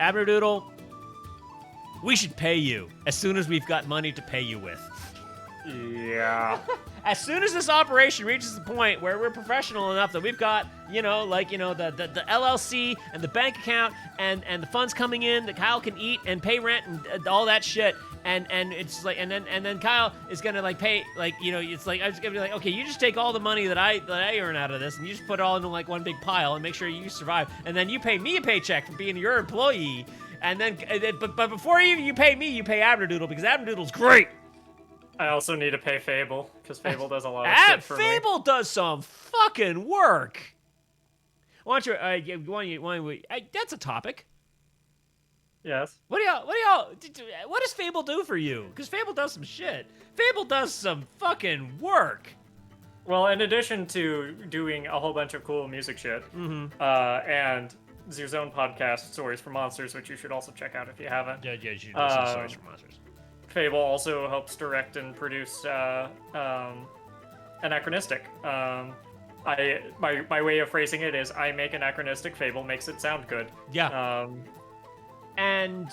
Abnerdoodle, we should pay you as soon as we've got money to pay you with. Yeah. As soon as this operation reaches the point where we're professional enough that we've got, the LLC and the bank account and the funds coming in that Kyle can eat and pay rent and all that shit, and it's like, and then Kyle is gonna like pay, like, it's like I'm just gonna be like, okay, you just take all the money that I earn out of this and you just put it all into like one big pile and make sure you survive, and then you pay me a paycheck for being your employee, but before you pay me, you pay Abnerdoodle because Abnerdoodle's great. I also need to pay Fable, because Fable does a lot of shit for Fable me. does some fucking work. Why don't you, that's a topic. Yes. What does Fable do for you? Because Fable does some shit. Fable does some fucking work. Well, in addition to doing a whole bunch of cool music shit, and Zoo's own podcast, Stories for Monsters, which you should also check out if you haven't. Yeah, you should listen to Stories for Monsters. Fable also helps direct and produce Anachronistic. My way of phrasing it is I make Anachronistic, Fable makes it sound good. Yeah. And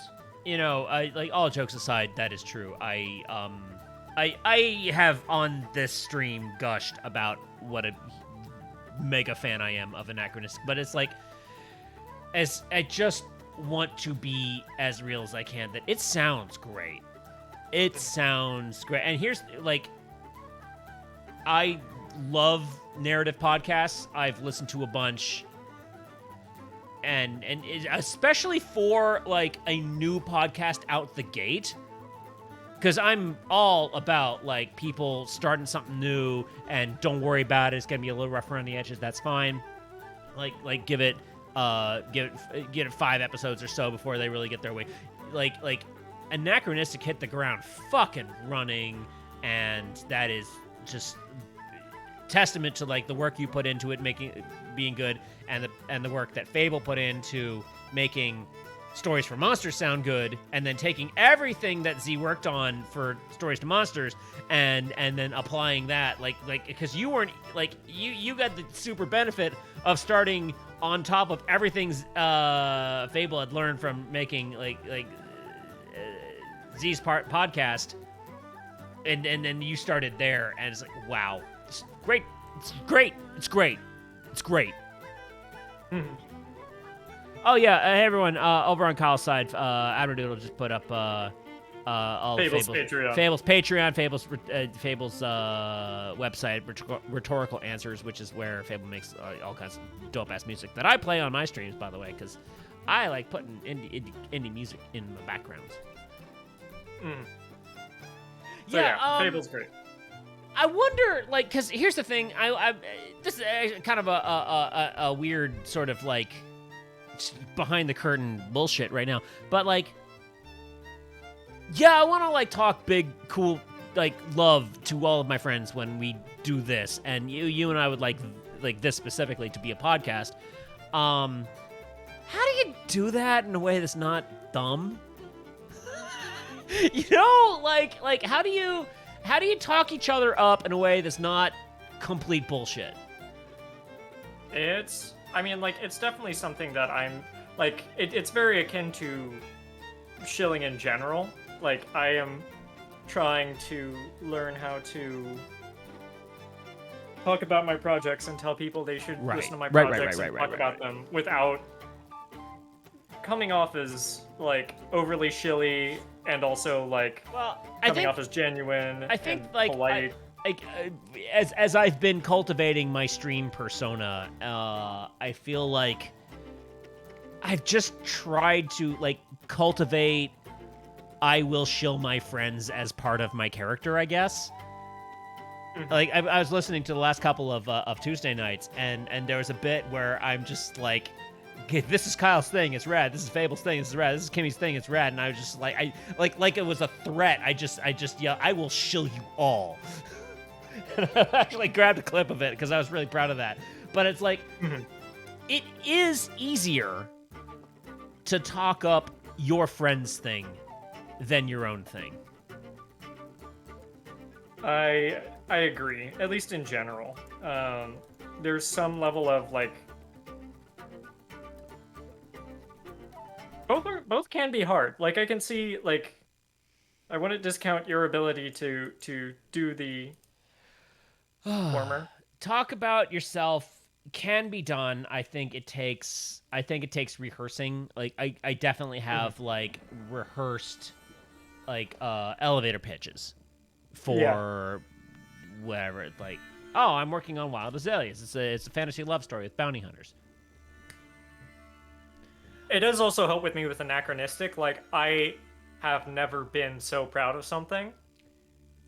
like all jokes aside, that is true. I have on this stream gushed about what a mega fan I am of Anachronistic, but it's like, as I just want to be as real as I can, that it sounds great. It sounds great. And here's, like, I love narrative podcasts. I've listened to a bunch. And especially for, like, a new podcast out the gate. Because I'm all about, like, people starting something new and don't worry about it. It's going to be a little rough around the edges. That's fine. Like give it 5 episodes or so before they really get their way. Like Anachronistic hit the ground fucking running, and that is just testament to like the work you put into it being good, and the work that Fable put into making Stories for Monsters sound good, and then taking everything that Z worked on for Stories to Monsters and then applying that like because you weren't like you got the super benefit of starting on top of everything Fable had learned from making like Z's podcast, and then you started there, and it's like, wow, it's great. Oh yeah, hey everyone, over on Kyle's side, Abnerdoodle just put up all Fable's Patreon, Fable's website, Rhetorical Answers, which is where Fable makes all kinds of dope-ass music that I play on my streams, by the way, because I like putting indie music in the backgrounds. So yeah, Fable's great. I wonder, like, because here's the thing, this is kind of a weird sort of like behind the curtain bullshit right now, but like, yeah, I want to like talk big, cool, like love to all of my friends when we do this, and you and I would like this specifically to be a podcast. How do you do that in a way that's not dumb? Like how do you talk each other up in a way that's not complete bullshit? It's definitely something that I'm like. It's very akin to shilling in general. Like, I am trying to learn how to talk about my projects and tell people they should listen to my projects and talk about them without coming off as like overly shilly and also like coming off as genuine. I think and like polite. As I've been cultivating my stream persona, I feel like I've just tried to like cultivate I will shill my friends as part of my character, I guess. Like I was listening to the last couple of Tuesday nights, and there was a bit where I'm just like, okay, this is Kyle's thing, it's rad. This is Fable's thing, it's rad. This is Kimmy's thing, it's rad. And I was just like, like it was a threat. I just yelled, I will shill you all. And I actually grabbed a clip of it because I was really proud of that. But it's like, it is easier to talk up your friend's thing than your own thing. I agree, at least in general. There's some level of like both can be hard. Like I can see, like, I wouldn't discount your ability to do the former. Talk about yourself can be done. I think it takes rehearsing. Like I definitely have like rehearsed like elevator pitches Yeah. for whatever. Like, oh, I'm working on Wild Azaleas. It's a fantasy love story with bounty hunters. It does also help with me with anachronistic. Like I have never been so proud of something,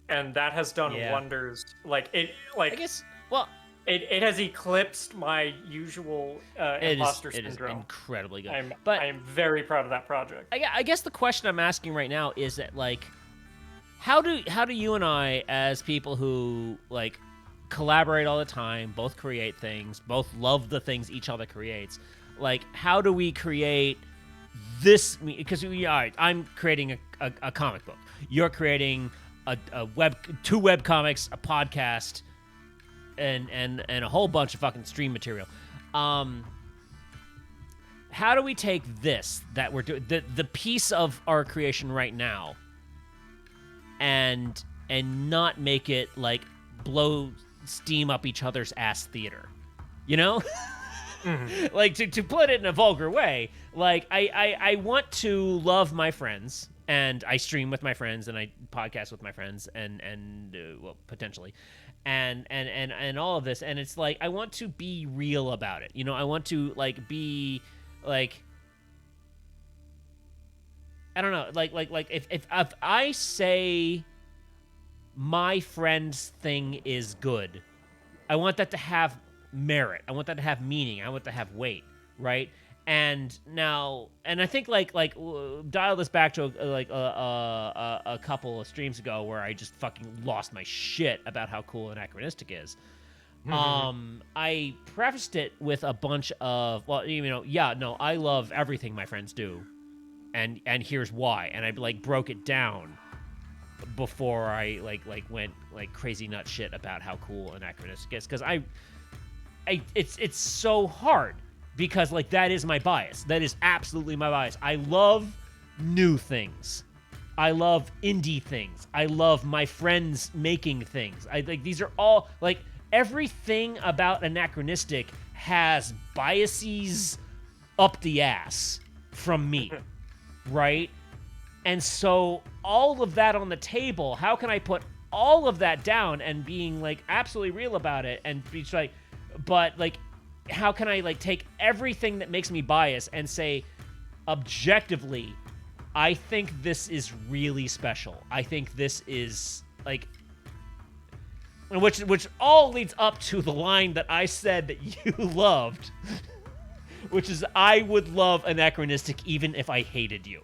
and that has done wonders. Like it, like I guess. Well, it has eclipsed my usual imposter syndrome. It is incredibly good. I am very proud of that project. I guess the question I'm asking right now is that like, how do you and I, as people who like collaborate all the time, both create things, both love the things each other creates, like how do we create this? Because I'm creating a comic book. You're creating two web comics, a podcast, and a whole bunch of fucking stream material. How do we take this that we're doing, the piece of our creation right now, and not make it like blow steam up each other's ass theater, you know? Like to put it in a vulgar way, like I want to love my friends, and I stream with my friends, and I podcast with my friends, and well, potentially, and all of this, and it's like I want to be real about it, you know. I want to like be like, I don't know, like if I say my friend's thing is good, I want that to have merit. I want that to have meaning. I want that to have weight, right? And now, and I think like dial this back to a couple of streams ago where I just fucking lost my shit about how cool Anachronistic is. I prefaced it with a bunch of, well, you know, I love everything my friends do, and here's why, and I like broke it down before I like went like crazy nut shit about how cool Anachronistic is, because it's so hard, because like that is my bias. That is absolutely my bias. I love new things. I love indie things. I love my friends making things. I like these are all like everything about Anachronistic has biases up the ass from me, right? And so all of that on the table, how can I put all of that down and being like absolutely real about it and be like, but like, how can I like take everything that makes me biased and say objectively, I think this is really special. I think this is like, which all leads up to the line that I said that you loved, which is I would love Anachronistic even if I hated you.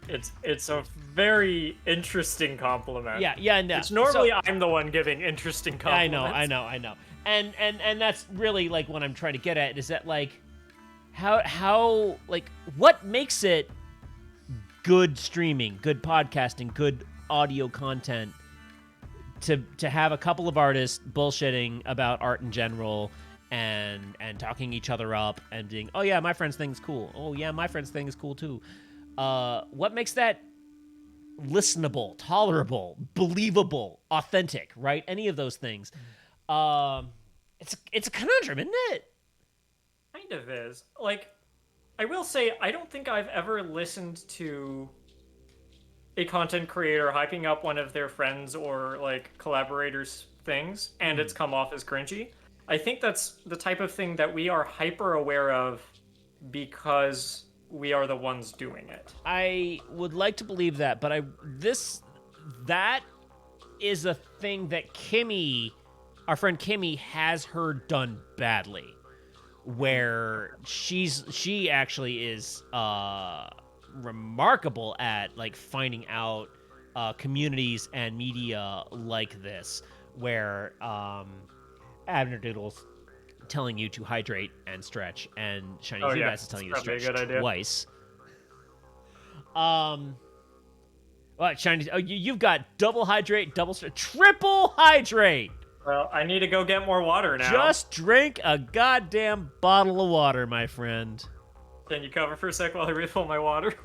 It's a very interesting compliment. Yeah, no. It's normally I'm the one giving interesting compliments. I know. And that's really like what I'm trying to get at, is that like how like what makes it good streaming, good podcasting, good audio content to have a couple of artists bullshitting about art in general and talking each other up and being, oh yeah, my friend's thing's cool. Oh yeah, my friend's thing is cool too. What makes that listenable, tolerable, believable, authentic, right? Any of those things. It's a conundrum, isn't it? Kind of is. Like, I will say, I don't think I've ever listened to a content creator hyping up one of their friends or like collaborators' things, and it's come off as cringy. I think that's the type of thing that we are hyper aware of because we are the ones doing it. I would like to believe that, but that is a thing that Kimmy, our friend Kimmy, has heard done badly, where she actually is remarkable at like finding out communities and media like this, where Abner Doodle's telling you to hydrate and stretch, and Shiny Zubas is telling you to stretch twice. What, Shiny? Oh, you've got double hydrate, double stretch, triple hydrate. Well, I need to go get more water now. Just drink a goddamn bottle of water, my friend. Can you cover for a sec while I refill my water?